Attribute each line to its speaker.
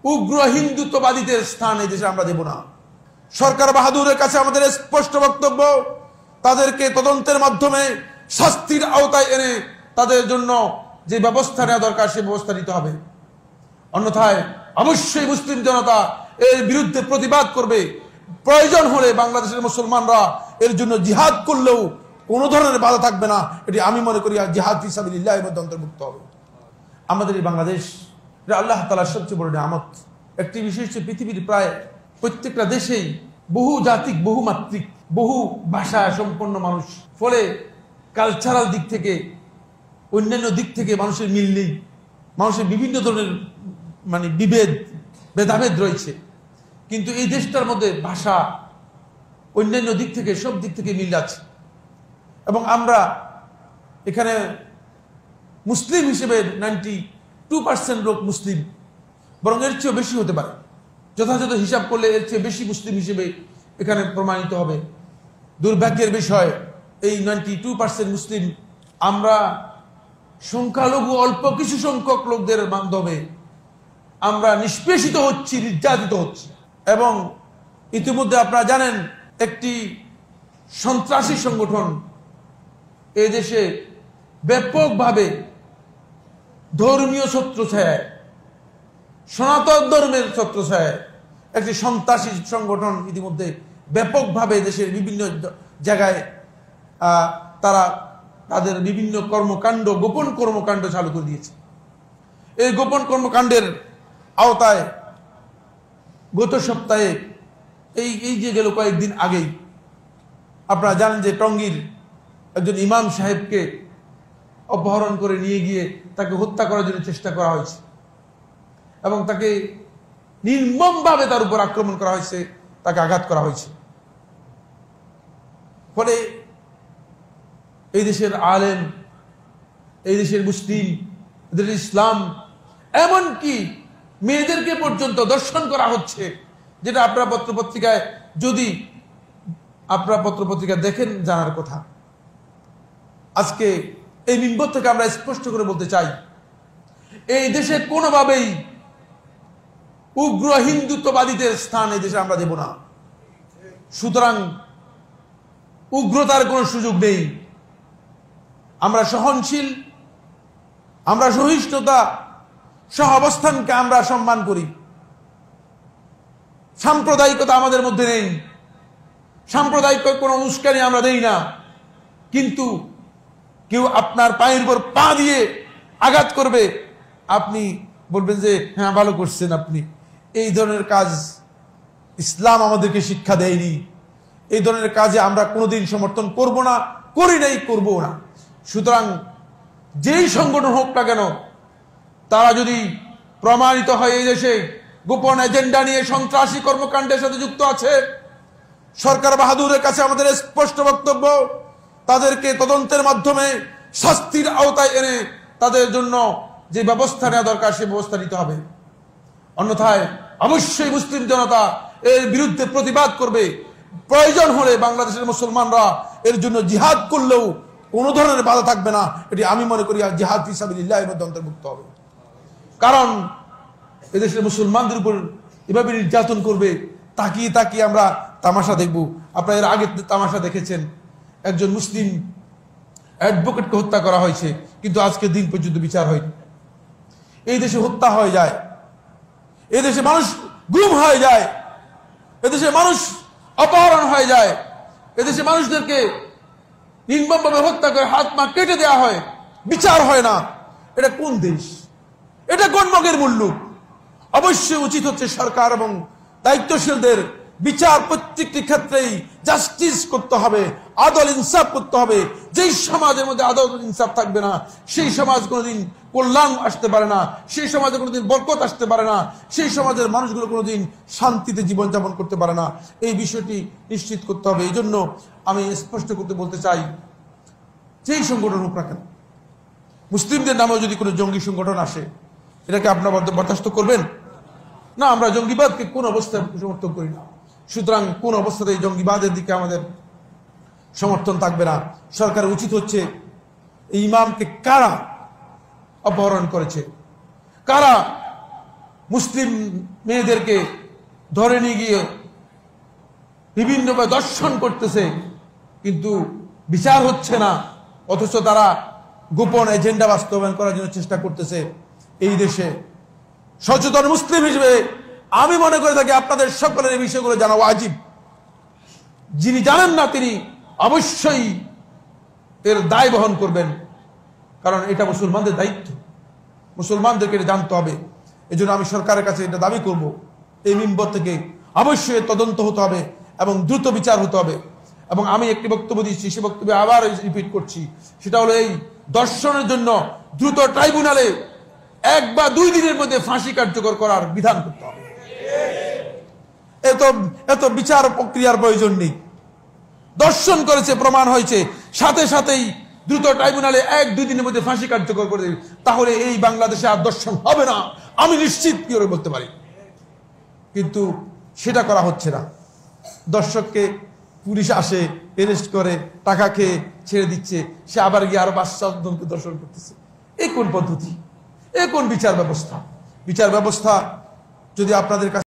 Speaker 1: উগ্র হিন্দুত্ববাদীদের স্থান এই দেশে আমরা দেব না। সরকার বাহাদুরের কাছে আমাদের স্পষ্ট বক্তব্য, তাদেরকে তদন্তের মাধ্যমে শাস্তির আওতায় এনে তাদের জন্য যে ব্যবস্থা নেওয়া দরকার সেই ব্যবস্থা নিতে হবে। অন্যথায় অবশ্যই মুসলিম জনতা এর বিরুদ্ধে প্রতিবাদ করবে। প্রয়োজন হলে বাংলাদেশের মুসলমানরা এর জন্য জিহাদ করলেও কোনো ধরনের বাধা থাকবে না। এটি আমি মনে করি জিহাদ ফি সাবিলিল্লাহের মধ্যে অন্তর্ভুক্ত হবে। আমাদের এই বাংলাদেশ এটা আল্লাহ তাআলার সবচেয়ে বড় নিয়ামত। একটি বিশেষ পৃথিবীর প্রায় প্রত্যেকটা দেশেই বহু জাতিক, বহুমাত্রিক, বহু ভাষা সম্পন্ন মানুষ, ফলে কালচারাল দিক থেকে অন্যান্য দিক থেকে মানুষের মিল নেই। মানুষের বিভিন্ন ধরনের ভেদাভেদ রয়েছে, কিন্তু এই দেশটার মধ্যে ভাষা অন্যান্য দিক থেকে সব দিক থেকে মিল আছে। এবং আমরা এখানে মুসলিম হিসেবে 92% লোক মুসলিম, বরং এর চেয়েও বেশি হতে পারে। যথাযথ হিসাব করলে এর চেয়ে বেশি মুসলিম হিসেবে এখানে প্রমাণিত হবে। দুর্ভাগ্যের বিষয় এই 92% মুসলিম আমরা সংখ্যালঘু অল্প কিছু সংখ্যক লোকদের মাধ্যমে আমরা নিষ্পেষিত হচ্ছি, নির্যাতিত হচ্ছি। এবং ইতিমধ্যে আপনারা জানেন একটি সন্ত্রাসী সংগঠন এই দেশে ব্যাপকভাবে ধর্মীয় ছত্রছায়ায়, সনাতন ধর্মের ছত্রছায়ায় একটি সন্ত্রাসী সংগঠন ইতিমধ্যে ব্যাপকভাবে দেশের বিভিন্ন জায়গায় তারা তাদের বিভিন্ন কর্মকাণ্ড, গোপন কর্মকাণ্ড চালু করে দিয়েছে। এই গোপন কর্মকাণ্ডের আওতায় গত সপ্তাহে এই যে গেল কয়েকদিন আগেই আপনারা জানেন যে টঙ্গীর একজন ইমাম সাহেবকে অপহরণ করে নিয়ে গিয়ে তাকে হত্যা করার জন্য চেষ্টা করা হয়েছে এবং তাকে নির্মমভাবে তার উপর আক্রমণ করা হয়েছে, তাকে আঘাত করা হয়েছে। ফলে এই দেশের আলেম, এই দেশের মুসলিম, এদের ইসলাম, এমনকি মেয়েদেরকে পর্যন্ত দর্শন করা হচ্ছে, যেটা আপনারা পত্রপত্রিকায় যদি আপনারা পত্রপত্রিকা দেখেন জানার কথা। আজকে এই মিম্বর থেকে আমরা স্পষ্ট করে বলতে চাই, এই দেশে কোনোভাবেই উগ্র হিন্দুত্ববাদীদের স্থান এই দেশে আমরা দেব না। সুতরাং উগ্রতার কোনো সুযোগ নেই। আমরা সহনশীল, আমরা সহিষ্ণুতা, সহ অবস্থানকে আমরা সম্মান করি। সাম্প্রদায়িকতা আমাদের মধ্যে নেই, সাম্প্রদায়িক কোনো উস্কানি আমরা দেই না। কিন্তু কেউ আপনার পায়ের উপর পা দিয়ে আঘাত করবে, আপনি বলবেন যে হ্যাঁ ভালো করছেন আপনি। এই ধরনের কাজ ইসলাম আমাদেরকে শিক্ষা দেয়নি। এই ধরনের কাজে আমরা কোনোদিন সমর্থন করব না, করি নাই, করব না। সুতরাং যেই সংগঠন হোক না কেন, তারা যদি প্রমাণিত হয় এই দেশে গোপন এজেন্ডা নিয়ে সন্ত্রাসী কর্মকাণ্ডের সাথে যুক্ত আছে, সরকার বাহাদুরের কাছে আমাদের স্পষ্ট বক্তব্য, তাদেরকে তদন্তের মাধ্যমে শাস্তির আওতায় এনে তাদের জন্য যে ব্যবস্থা নেওয়া দরকার সেই ব্যবস্থা নিতে হবে। অন্যথায় অবশ্যই মুসলিম জনতা এর বিরুদ্ধে প্রতিবাদ করবে। প্রয়োজন হলে বাংলাদেশের মুসলমানরা এর জন্য জিহাদ করলেও কোনো ধরনের বাধা থাকবে না। এটি আমি মনে করি জিহাদ ফি সাবিলিল্লাহের মধ্যে অন্তর্ভুক্ত হবে। কারণ এদেশের মুসলমানদের উপর এভাবে নির্যাতন করবে, তাকিয়ে তাকিয়ে আমরা তামাশা দেখব। আপনারা এর আগে তামাশা দেখেছেন, একজন মুসলিম অ্যাডভোকেটকে হত্যা করা হয়েছে, কিন্তু আজকে দিন পর্যন্ত বিচার হয়নি। এই দেশে হত্যা হয়ে যায়, এই দেশে মানুষ গুম হয়ে যায়, এদেশে মানুষ অপহরণ হয়ে যায়, এদেশে মানুষদেরকে নির্মমভাবে হত্যা করে হাত পা কেটে দেওয়া হয়, বিচার হয় না। এটা কোন দেশ? এটা কোন মগের মুল্লুক? অবশ্যই উচিত হচ্ছে সরকার এবং দায়িত্বশীলদের বিচার প্রত্যেকটি ক্ষেত্রেই জাস্টিস করতে হবে, আদল ইনসাফ করতে হবে। যেই সমাজের মধ্যে আদল ইনসাফ থাকবে না, সেই সমাজ কোনোদিন কল্যাণ আসতে পারে না, সেই সমাজে কোনোদিন বরকত আসতে পারে না, সেই সমাজের মানুষগুলো কোনোদিন শান্তিতে জীবনযাপন করতে পারে না। এই বিষয়টি নিশ্চিত করতে হবে। এই জন্য আমি স্পষ্ট করতে বলতে চাই, যেই সংগঠন হোক না কেন, মুসলিমদের নামেও যদি কোনো জঙ্গি সংগঠন আসে, এটাকে আপনারা বরদাস্ত করবেন না। আমরা জঙ্গিবাদকে কোন অবস্থায় সমর্থন করি না। সুতরাং কোন অবস্থাতেই জঙ্গিবাদের দিকে আমাদের সমর্থন থাকবে না। সরকারের উচিত হচ্ছে এই ইমামকে কারা অপহরণ করেছে, কারা মুসলিম মেয়েদেরকে ধরে নিয়ে গিয়ে বিভিন্নভাবে দর্শন করতেছে, কিন্তু বিচার হচ্ছে না, অথচ তারা গোপন এজেন্ডা বাস্তবায়ন করার জন্য চেষ্টা করতেছে। এই দেশে সচেতন মুসলিম হিসেবে আমি মনে করে থাকি আপনাদের সকলের এই বিষয়গুলো জানা ওয়াজিব। যিনি জানেন না তিনি অবশ্যই এর দায় বহন করবেন, কারণ এটা মুসলমানদের দায়িত্ব, মুসলমানদেরকে এটা জানতে হবে। এই জন্য আমি সরকারের কাছে এটা দাবি করব, এই মিম্বর থেকে অবশ্যই তদন্ত হতে হবে এবং দ্রুত বিচার হতে হবে। এবং আমি একটি বক্তব্য দিচ্ছি, সে বক্তব্যে আবার রিপিট করছি, সেটা হলো এই দর্শনের জন্য দ্রুত ট্রাইব্যুনালে 1 বা 2 দিনের মধ্যে ফাঁসি কার্যকর করার বিধান করতে হবে। এত বিচার প্রক্রিয়ার প্রয়োজন নেই। দর্শন করেছে, প্রমাণ হয়েছে, সাথে সাথেই দ্রুত ট্রাইব্যুনালে 1-2 দিনের মধ্যে ফাঁসি কার্যকর করে দেবে, তাহলে এই বাংলাদেশে আর দর্শন হবে না, আমি নিশ্চিত করে বলতে পারি। কিন্তু সেটা করা হচ্ছে না। দর্শককে পুলিশ আসে, অ্যারেস্ট করে, টাকা খেয়ে ছেড়ে দিচ্ছে, সে আবার গিয়ে আরো 5-7 জনকে দর্শন করতেছে। এই কোন পদ্ধতি? এই কোন বিচার ব্যবস্থা? বিচার ব্যবস্থা যদি আপনাদের কাছে